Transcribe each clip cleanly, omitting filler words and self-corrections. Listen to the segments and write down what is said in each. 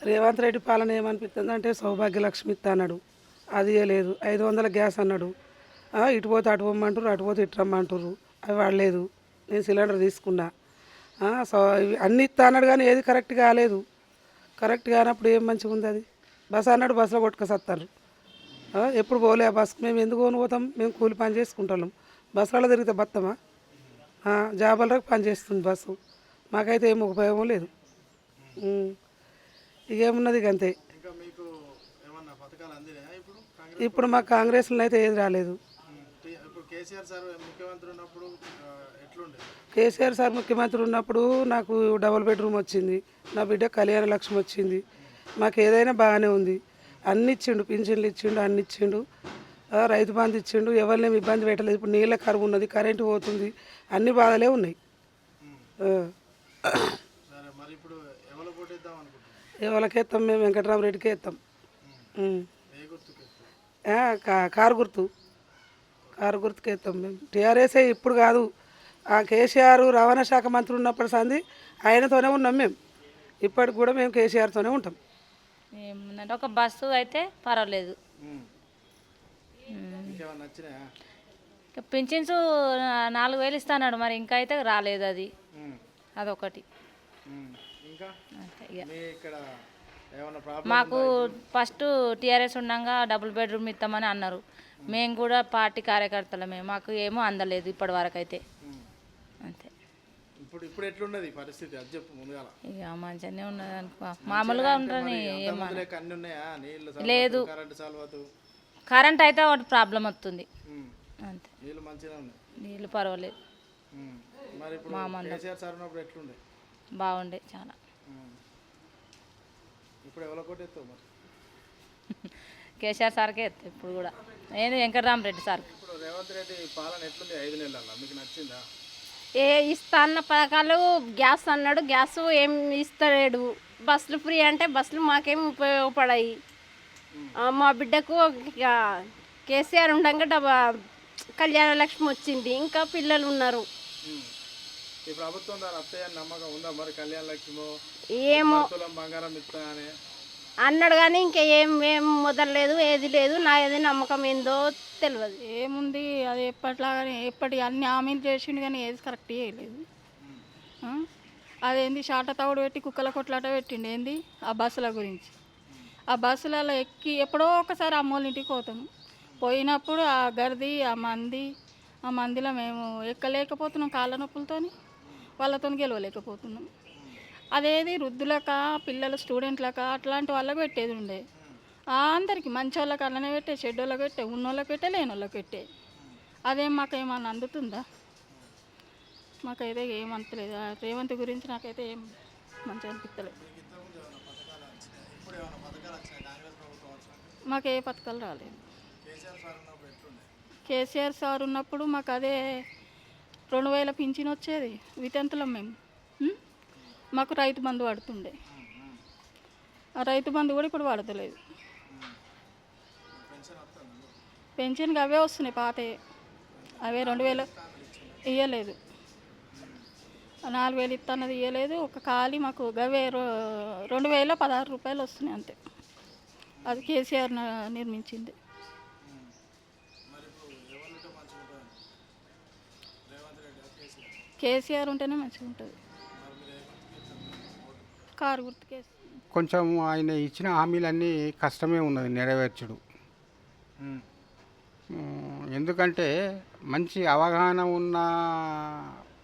రేవంత్ రెడ్డి పాలన ఏమనిపిస్తుంది అంటే సౌభాగ్యలక్ష్మి ఇస్తా అన్నాడు, అది లేదు. 500 గ్యాస్ అన్నాడు, ఇటు పోతే అటు పోమ్మంటారు, అటు పోతే ఇటు రమ్మంటారు, అవి వాడలేదు. నేను సిలిండర్ తీసుకున్నా. ఇవి అన్నీ ఇస్తా అన్నాడు కానీ ఏది కరెక్ట్ కాలేదు. కరెక్ట్ కానప్పుడు ఏం మంచిగా ఉంది అది? బస్ అన్నాడు, బస్సులో కొట్టుకొస్తారు. ఎప్పుడు పోలే ఆ బస్సుకు. మేము ఎందుకు పోతాం? మేము కూలి పని చేసుకుంటాం. బస్సులలో తిరిగితే బత్తమా? జాబులకు పని చేస్తుంది బస్సు. మాకైతే ఏం ఉపయోగం లేదు. ఇక ఏమున్నది ఇక అంతే. ఇప్పుడు మా కాంగ్రెస్లో అయితే ఏది రాలేదు. కేసీఆర్ సార్ ముఖ్యమంత్రి ఉన్నప్పుడు నాకు డబుల్ బెడ్రూమ్ వచ్చింది, నా బిడ్డ కళ్యాణ లక్ష్మి వచ్చింది. మాకు ఏదైనా బాగానే ఉంది. అన్ని ఇచ్చిండు, పింఛన్లు ఇచ్చిండు, అన్ని ఇచ్చిండు, రైతు బంధు ఇచ్చిండు. ఎవరినేమి ఇబ్బంది పెట్టలేదు. ఇప్పుడు నీళ్ళ కరువు ఉన్నది, కరెంటు పోతుంది, అన్ని బాధలే ఉన్నాయి. ఎవరికేస్తాం? మేము వెంకటరామరెడ్డికే ఇస్తాం. కారు గుర్తుకే ఇస్తాం మేము. టీఆర్ఎస్ఏ ఇప్పుడు కాదు, ఆ కేసీఆర్ రవాణా శాఖ మంత్రి ఉన్నప్పటి సంది ఆయనతోనే ఉన్నాం మేము. ఇప్పటికి కూడా మేము కేసీఆర్తోనే ఉంటాం. ఏముందంటే ఒక బస్సు అయితే పర్వాలేదు. పింఛన్స్ 4000 ఇస్తాడు, మరి ఇంకా అయితే రాలేదు. అదొకటి. మాకు ఫస్ట్ టీఆర్ఎస్ ఉండగా డబుల్ బెడ్రూమ్ ఇస్తామని అన్నారు. మేము కూడా పార్టీ కార్యకర్తలమే, మాకు ఏమో అందలేదు ఇప్పటి వరకు అయితే. అంతే. ఇప్పుడు ఎట్లున్నది పరిస్థితి అది చెప్పు ముందుగా. ఇక మంచిగానే ఉన్నది అనుకో, మామూలుగా ఉంటుంది. లేదు, కరెంట్ అయితే ఒకటి ప్రాబ్లం వస్తుంది అంతే. నీళ్ళు పర్వాలేదు. బాగుండే చాలా. కేసీఆర్ సార్కే ఎత్తాం ఇప్పుడు కూడా. నేను వెంకటరామరెడ్డి సార్. రేవంత్ రెడ్డి పాలన ఎట్లుంది 5 నెలల్లో? మీకు నచ్చిందా? ఇస్తా అన్న పథకాలు, గ్యాస్ అన్నాడు, గ్యాస్ ఏం ఇస్తలేడు. బస్సులు ఫ్రీ అంటే బస్సులు మాకేం ఉపయోగపడాయి. మా బిడ్డకు కేసీఆర్ ఉండగా కళ్యాణ లక్ష్మి వచ్చింది, ఇంకా పిల్లలు ఉన్నారు. ఈ ప్రభుత్వం దాని అత్తయ్య నమ్మకం ఉందా మరి? కళ్యాణ లక్ష్మి ఏమో బంగారం ఇస్తా అని అన్నాడు కానీ ఇంకా ఏం మొదలలేదు, ఏది లేదు. నా ఏది నమ్మకం ఏందో తెలియదు. ఏముంది, అది ఎప్పటిలాగానే ఎప్పటి అన్ని హామీలు చేసిండు కానీ ఏది కరెక్ట్ చేయలేదు. అదేంది షాట తవుడు పెట్టి కుక్కల కొట్లాట పెట్టిండు. ఏంది ఆ బస్సుల గురించి? ఆ బస్సులలో ఎక్కి ఎప్పుడో ఒకసారి అమ్మోళ్ళ ఇంటికి పోతాము. పోయినప్పుడు ఆ గర్ది, ఆ మందిలో మేము ఎక్కలేకపోతున్నాం, కాళ్ళ నొప్పులతోని వాళ్ళతో గెలవలేకపోతున్నాం. అదేది వృద్ధులక, పిల్లలు స్టూడెంట్లక అట్లాంటి వాళ్ళకి పెట్టేది ఉండే. అందరికీ మంచి వాళ్ళకి అలానే పెట్టే, చెడ్డోళ్ళకి పెట్టే, ఉన్నోళ్ళకి పెట్టే, లేని వాళ్ళకి పెట్టే. అదేం మాకేమన్నా అందుతుందా? మాకైతే ఏమంతలేదు. రేవంత్ గురించి నాకైతే ఏం మంచిగా అనిపించలేదు. మాకు ఏ పథకాలు రాలేదు. కేసీఆర్ సార్ ఉన్నప్పుడు మాకు అదే 2000 పింఛన్ వచ్చేది. వితంతులం మేము. మాకు రైతు బంధు పడుతుండే. ఆ రైతు బంధు కూడా ఇప్పుడు పడతలేదు. పెన్షన్కి అవే వస్తున్నాయి పాతే. అవే 2000 ఇవ్వలేదు. 4000 ఇస్తున్నది ఇవ్వలేదు. ఒక ఖాళీ మాకు గవే 2016 రూపాయలు వస్తున్నాయి అంతే. అది కేసీఆర్ నిర్మించింది. కేసీఆర్ ఉంటేనే మంచిగా ఉంటుంది. కారు గుర్తుకేసి కొంచెం ఆయన ఇచ్చిన హామీలన్నీ కష్టమే ఉన్నది నెరవేర్చడు. ఎందుకంటే మంచి అవగాహన ఉన్న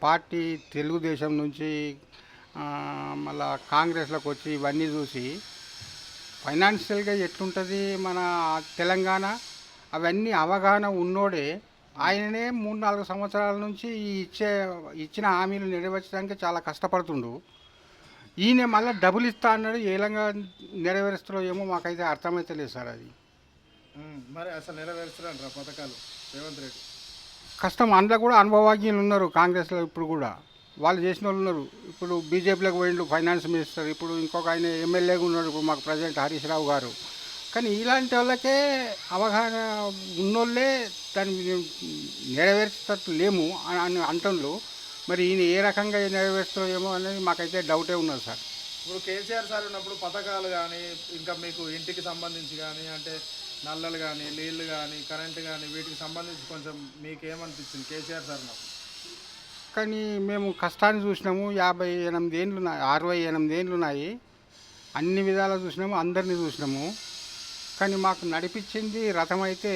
పార్టీ తెలుగుదేశం నుంచి మళ్ళా కాంగ్రెస్లోకి వచ్చి ఇవన్నీ చూసి ఫైనాన్షియల్గా ఎట్లుంటుంది మన తెలంగాణ అవన్నీ అవగాహన ఉన్నోడే ఆయననే 3-4 సంవత్సరాల నుంచి ఇచ్చిన హామీలు నెరవేర్చడానికి చాలా కష్టపడుతుండు. ఈయన మళ్ళీ డబ్బులు ఇస్తా అన్నాడు, ఏలంగా నెరవేరుస్తారో ఏమో మాకైతే అర్థమైతే లేదు సార్. అది మరి అసలు నెరవేరుస్తారంటారా పథకాలు రేవంత్ రెడ్డి? కష్టం. అందులో కూడా అనుభవజ్ఞులు ఉన్నారు కాంగ్రెస్లో, ఇప్పుడు కూడా వాళ్ళు చేసిన వాళ్ళు ఉన్నారు. ఇప్పుడు బీజేపీలోకి పోయిండు ఫైనాన్స్ మినిస్టర్, ఇప్పుడు ఇంకొక ఆయన ఎమ్మెల్యేగా ఉన్నాడు ఇప్పుడు మాకు ప్రెసిడెంట్ హరీష్ రావు గారు. కానీ ఇలాంటి వాళ్ళకే అవగాహన ఉన్నోళ్ళే దాన్ని నెరవేర్చేటట్టు లేము అని అంటున్నారు. మరి ఈయన ఏ రకంగా నెరవేరుస్తారో ఏమో అనేది మాకైతే డౌటే ఉన్నది సార్. ఇప్పుడు కేసీఆర్ సార్ ఉన్నప్పుడు పథకాలు కానీ ఇంకా మీకు ఇంటికి సంబంధించి కానీ అంటే నల్లలు కానీ నీళ్లు కానీ కరెంటు కానీ వీటికి సంబంధించి కొంచెం మీకు ఏమనిపించింది కేసీఆర్ సార్ ఉన్నప్పుడు? కానీ మేము కష్టాన్ని చూసినాము. 58 ఏళ్ళు 68 ఏళ్ళు ఉన్నాయి. అన్ని విధాలు చూసినాము, అందరినీ చూసినాము. కానీ మాకు నడిపించింది రథం అయితే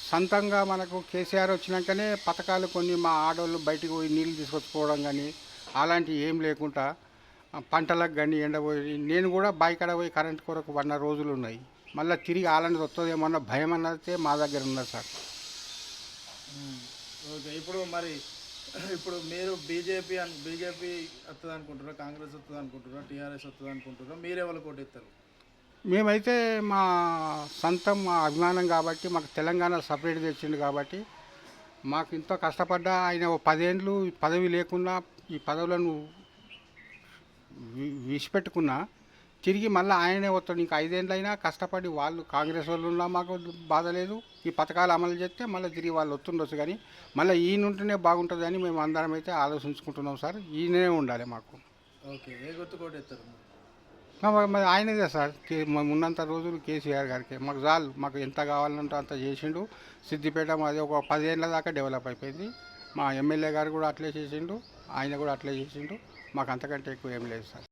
సొంతంగా మనకు కేసీఆర్ వచ్చినాకనే పథకాలు కొన్ని మా ఆడవాళ్ళు బయటికి పోయి నీళ్ళు తీసుకొచ్చుకోవడం కానీ అలాంటివి ఏం లేకుండా పంటలకు కానీ ఎండపోయి నేను కూడా బాయికాడ పోయి కరెంట్ కొరకు పడిన రోజులు ఉన్నాయి. మళ్ళీ తిరిగి అలాంటిది వస్తుందేమన్న భయం అన్నదే మా దగ్గర ఉన్నది సార్. ఓకే, ఇప్పుడు మరి ఇప్పుడు మీరు బీజేపీ వస్తుంది అనుకుంటారా, కాంగ్రెస్ వస్తుంది అనుకుంటారా, టీఆర్ఎస్ వస్తుంది అనుకుంటారా, మీరు ఎవరు కొట్టిస్తారు? మేమైతే మా సొంతం మా అభిమానం కాబట్టి మాకు తెలంగాణ సపరేట్ తెచ్చిండు కాబట్టి మాకు ఎంతో కష్టపడ్డా ఆయన 10 ఏళ్ళు పదవి లేకున్నా ఈ పదవులను విడిచిపెట్టుకున్నా తిరిగి మళ్ళీ ఆయనే వస్తాడు. ఇంకా 5 ఏళ్ళు అయినా కష్టపడి వాళ్ళు కాంగ్రెస్ వాళ్ళు ఉన్నా మాకు బాధ లేదు. ఈ పథకాలు అమలు చేస్తే మళ్ళీ తిరిగి వాళ్ళు వస్తుండొచ్చు. కానీ మళ్ళీ ఈయన ఉంటేనే బాగుంటుందని మేము అందరం అయితే ఆలోచించుకుంటున్నాం సార్. ఈయనే ఉండాలి మాకు. ఓకే, ఏ గుర్తు కొట్టేస్తారు? మరి ఆయనదే సార్. ఉన్నంత రోజులు కేసీఆర్ గారికి మాకు చాలు. మాకు ఎంత కావాలంటే అంత చేసిండు. సిద్దిపేట మాది ఒక 10 ఏళ్ళ దాకా డెవలప్ అయిపోయింది. మా ఎమ్మెల్యే గారు కూడా అట్లే చేసిండు, ఆయన కూడా అట్లే చేసిండు. మాకు అంతకంటే ఎక్కువ ఏం లేదు సార్.